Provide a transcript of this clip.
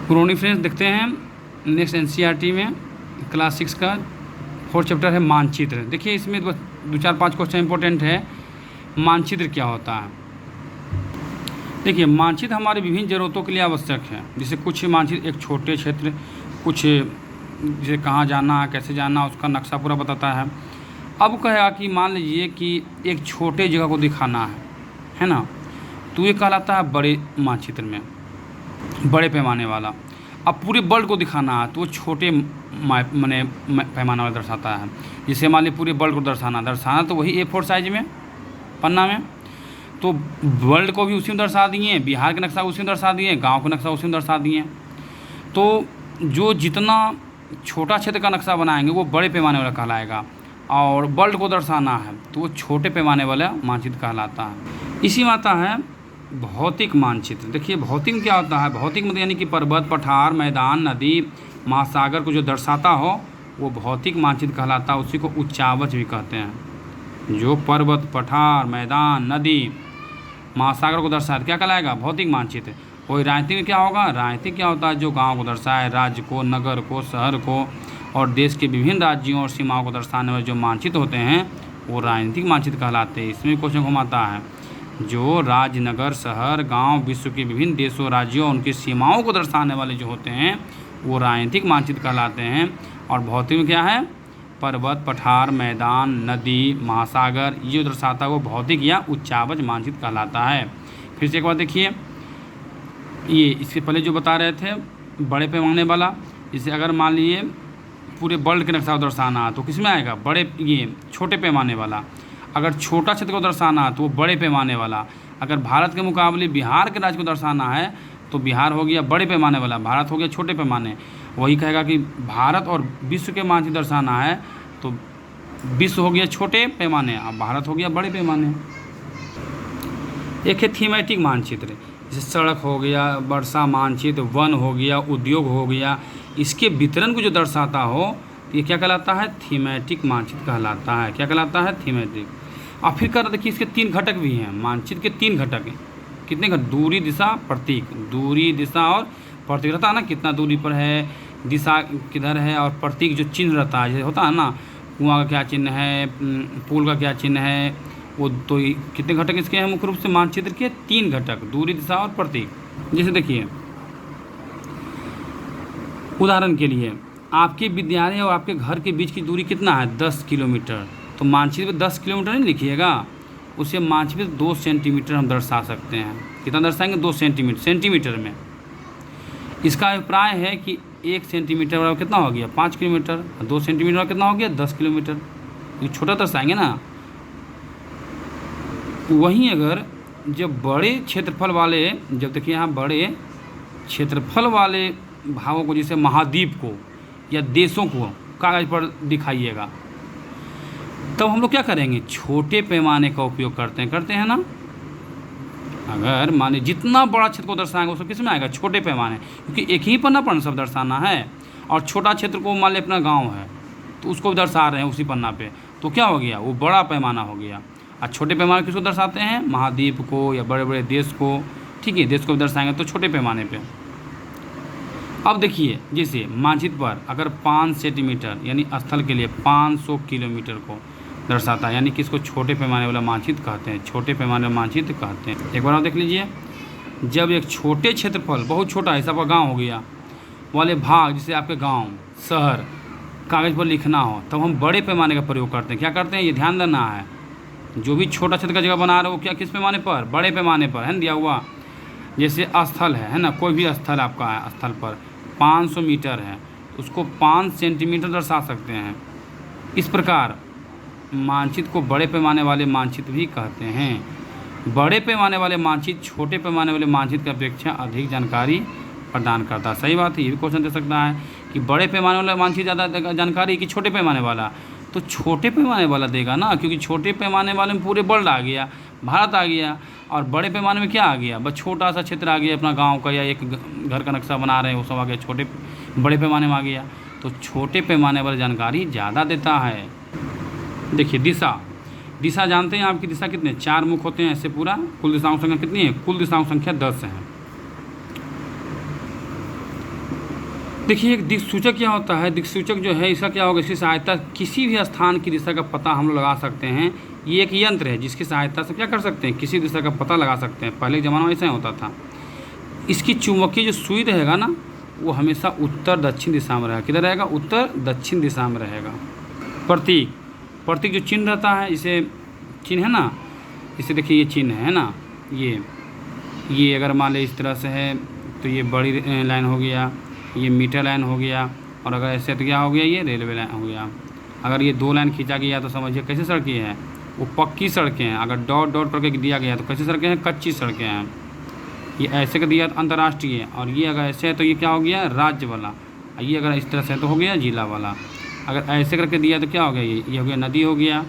क्रोनीफेरेंस देखते हैं next NCERT में क्लास 6 का 4th चैप्टर है मानचित्र। देखिए इसमें 2-4-5 क्वेश्चन इंपॉर्टेंट है। मानचित्र क्या होता है? देखिए मानचित्र हमारी विभिन्न ज़रूरतों के लिए आवश्यक है। जैसे कुछ मानचित्र एक छोटे क्षेत्र, कुछ जैसे कहाँ जाना कैसे जाना उसका नक्शा पूरा बताता है। अब कहेगा कि मान लीजिए कि एक छोटे जगह को दिखाना है ना, तो ये कहलाता है बड़े मानचित्र में, बड़े पैमाने वाला। अब पूरे वर्ल्ड को दिखाना है तो वो छोटे माने पैमाना वाला दर्शाता है। जैसे मान लीजिए पूरे वर्ल्ड को दर्शाना तो वही A4 साइज में पन्ना में, तो वर्ल्ड को भी उसी में दर्शा दिए, बिहार का नक्शा उसी में दर्शा दिए, गांव का नक्शा उसी में दर्शा दिए। तो जो जितना छोटा क्षेत्र का नक्शा बनाएंगे वो बड़े पैमाने वाला कहलाएगा, और वर्ल्ड को दर्शाना है तो वो छोटे पैमाने वाला मानचित्र कहलाता है। इसी में आता है भौतिक मानचित्र। देखिए भौतिक में क्या होता है? भौतिक मतलब यानी कि पर्वत, पठार, मैदान, नदी, महासागर को जो दर्शाता हो वो भौतिक मानचित्र कहलाता है। उसी को उच्चावच भी कहते हैं। जो पर्वत, पठार, मैदान, नदी, महासागर को दर्शाए क्या कहलाएगा? भौतिक मानचित्र। कोई राजनीति में क्या होगा? राजनीति क्या होता है? जो गांव को दर्शाए, राज्य को, नगर को, शहर को और देश के विभिन्न राज्यों और सीमाओं को दर्शाने वाले जो मानचित्र होते हैं वो राजनीतिक मानचित्र कहलाते हैं। इसमें क्वेश्चन घुमाता है जो राज्य, नगर, शहर, गांव, विश्व के विभिन्न देशों, राज्यों उनकी सीमाओं को दर्शाने वाले जो होते हैं वो राजनीतिक मानचित्र कहलाते हैं। और भौतिक में क्या है? पर्वत, पठार, मैदान, नदी, महासागर ये जो दर्शाता है वो भौतिक या उच्चावच मानचित्र कहलाता है। फिर से एक बार देखिए, ये इससे पहले जो बता रहे थे बड़े पैमाने वाला, इसे अगर मान लीजिए पूरे वर्ल्ड के नक्शा को दर्शाना है तो किस में आएगा? बड़े, ये छोटे पैमाने वाला। अगर छोटा क्षेत्र को दर्शाना है तो वो बड़े पैमाने वाला। अगर भारत के मुकाबले बिहार के राज्य को दर्शाना है तो बिहार हो गया बड़े पैमाने वाला, भारत हो गया छोटे पैमाने। वही कहेगा कि भारत और विश्व के मानचित्र दर्शाना है तो विश्व हो गया छोटे पैमाने और भारत हो गया बड़े पैमाने। एक है थीमेटिक मानचित्र, जैसे सड़क हो गया, वर्षा मानचित्र, वन हो गया, उद्योग हो गया, इसके वितरण को जो दर्शाता हो ये क्या कहलाता है? थीमेटिक मानचित्र कहलाता है। क्या कहलाता है? थीमेटिक। और फिर कर देखिए इसके 3 घटक भी हैं। मानचित्र के 3 घटक हैं। कितने घटक? दूरी, दिशा, प्रतीक। दूरी, दिशा और प्रतीक रहता है ना, कितना दूरी पर है, दिशा किधर है, और प्रतीक जो चिन्ह रहता है, जैसे होता है ना कुआं का क्या चिन्ह है, पुल का क्या चिन्ह है, वो तो कितने घटक इसके हैं? मुख्य रूप से मानचित्र के 3 घटक, दूरी, दिशा और प्रतीक। जैसे देखिए उदाहरण के लिए आपके विद्यालय और आपके घर के बीच की दूरी कितना है? 10 किलोमीटर। तो मानचित्र पे 10 किलोमीटर नहीं लिखिएगा, उसे मानचित्र 2 सेंटीमीटर हम दर्शा सकते हैं। कितना दर्शाएंगे? 2 सेंटीमीटर, सेंटीमीटर में। इसका अभिप्राय है कि 1 सेंटीमीटर बराबर कितना हो गया? 5 किलोमीटर। 2 सेंटीमीटर बराबर कितना हो गया? 10 किलोमीटर। ये छोटा दर्शाएंगे ना। वहीं अगर जब बड़े क्षेत्रफल वाले, जब देखिए यहाँ बड़े क्षेत्रफल वाले भागों को, जैसे महाद्वीप को या देशों को कागज़ पर दिखाइएगा, तब हम लोग क्या करेंगे? छोटे पैमाने का उपयोग करते हैं ना। अगर माने जितना बड़ा क्षेत्र को दर्शाएंगे उसको किस में आएगा? छोटे पैमाने, क्योंकि एक ही पन्ना पर सब दर्शाना है। और छोटा क्षेत्र को मान लें अपना गांव है तो उसको दर्शा रहे हैं उसी पन्ना पे, तो क्या हो गया? वो बड़ा पैमाना हो गया। और छोटे पैमाने किसको दर्शाते हैं? महाद्वीप को या बड़े बड़े देश को। ठीक है, देश को दर्शाएंगे तो छोटे पैमाने पे। अब देखिए जैसे मानचित्र पर अगर 5 सेंटीमीटर यानी स्थल के लिए 500 किलोमीटर को दर्शाता है, यानी कि इसको छोटे पैमाने वाला मानचित्र कहते हैं। छोटे पैमाने वाला मानचित्र कहते हैं। एक बार आप देख लीजिए, जब एक छोटे क्षेत्रफल, बहुत छोटा है, आपका गाँव हो गया वाले भाग, जैसे आपके गाँव, शहर कागज़ पर लिखना हो, तब हम बड़े पैमाने का प्रयोग करते हैं। क्या करते हैं? ये ध्यान देना है, जो भी छोटा क्षेत्र का जगह बना रहे हो क्या किस पैमाने पर? बड़े पैमाने पर है ना दिया हुआ। जैसे स्थल है ना, कोई भी स्थल आपका है, स्थल पर 500 मीटर है, उसको 5 सेंटीमीटर दर्शा सकते हैं। इस प्रकार मानचित्र को बड़े पैमाने वाले मानचित्र भी कहते हैं। बड़े पैमाने वाले मानचित्र छोटे पैमाने वाले मानचित्र की अपेक्षा अधिक जानकारी प्रदान करता है। सही बात है, ये भी क्वेश्चन दे सकता है कि बड़े पैमाने वाला मानचित्र ज़्यादा जानकारी कि छोटे पैमाने वाला? तो छोटे पैमाने वाला देगा ना, क्योंकि छोटे पैमाने वाले में पूरे वर्ल्ड आ गया, भारत आ गया, और बड़े पैमाने में क्या आ गया? बस छोटा सा क्षेत्र आ गया अपना गांव का, या एक घर का नक्शा बना रहे हैं वो सब आ गया, छोटे बड़े पैमाने में आ गया। तो छोटे पैमाने वाली जानकारी ज़्यादा देता है। देखिए दिशा, दिशा जानते हैं आपकी दिशा कितने? 4 मुख होते हैं ऐसे पूरा। कुल दिशाओं की संख्या कितनी है? कुल दिशाओं की संख्या 10 है। देखिए एक दिक्सूचक क्या होता है, दिक्सूचक जो है इसका क्या होगा, इसकी सहायता किसी भी स्थान की दिशा का पता हम लोग लगा सकते हैं। ये एक यंत्र है जिसकी सहायता से क्या कर सकते हैं, किसी दिशा का पता लगा सकते हैं। पहले के ज़माना में ऐसा ही होता था। इसकी चुंबकीय जो सुई रहेगा ना, वो हमेशा उत्तर दक्षिण दिशा में रहेगा। किधर रहेगा, उत्तर दक्षिण दिशा में रहेगा। प्रतीक, प्रतीक जो चिन्ह रहता है, इसे चिन्ह है ना, इसे देखिए ये चिन्ह है ना, ये अगर मान लें इस तरह से है तो ये बड़ी लाइन हो गया, ये मीटर लाइन हो गया, और अगर ऐसे तो क्या हो गया, ये रेलवे लाइन हो गया। अगर ये 2 लाइन खींचा गया तो समझिए कैसे सड़कें हैं, वो पक्की सड़कें हैं। अगर डॉट डॉट करके दिया गया तो कैसी सड़कें हैं, कच्ची सड़कें हैं। ये ऐसे कर दिया तो अंतर्राष्ट्रीय, और ये अगर ऐसे है तो ये क्या हो गया, राज्य वाला। ये अगर इस तरह से है तो हो गया जिला वाला। अगर ऐसे करके दिया तो क्या हो गया, ये हो गया नदी हो गया।